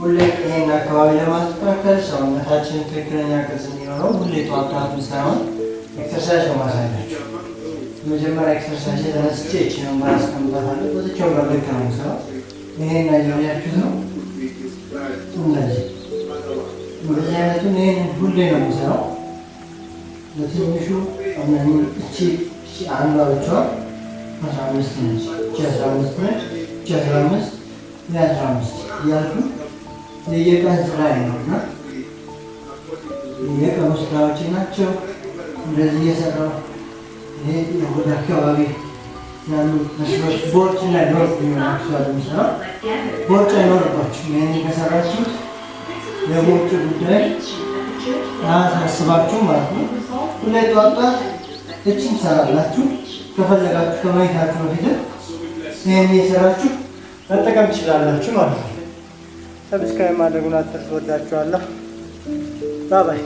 ሁሌ ይሄን አካባቢ ለማስተካከል ሰውነታችን ትክክለኛ ቅርጽ እንዲኖረው ሁሌ ጠዋት ጠዋት ሳይሆን ኤክሰርሳይዝ ነው ማሳያችሁ። መጀመሪያ ኤክሰርሳይዝ ተነስቼ እቺን ወንበር አስቀምጣታለሁ። በዚች ወንበር ልክ ነው የምሰራው። ይሄን ያያችሁት ነው። እንደዚህ አይነቱን ይሄን ሁሌ ነው የምሰራው። በትንሹ እቺ አንዷ ብቻዋን 15 ነች፣ እቺ 15 ነች፣ እቺ 15 15 እያልኩ የየቀን ስራ ነውና የየቀኑ ስራዎች ናቸው። እንደዚህ እየሰራሁ ይሄ የሆድ አካባቢ ያሉ መስሎች ቦርጭ እና ዶርፍ የሚሆናቸው የሚሰራው ቦርጭ አይኖርባችሁም። ይህን ከሰራችሁት የቦርጭ ጉዳይ አያሳስባችሁ ማለት ነው። ሁሌ ጠዋት ጠዋት እቺን ትሰራላችሁ። ከፈለጋችሁ ከመኝታችሁ በፊት ይህን እየሰራችሁ መጠቀም ትችላላችሁ ማለት ነው። ሰብስክራይብ ማድረጉን አትርሱ። ወዳችኋለሁ። ባይ ባይ።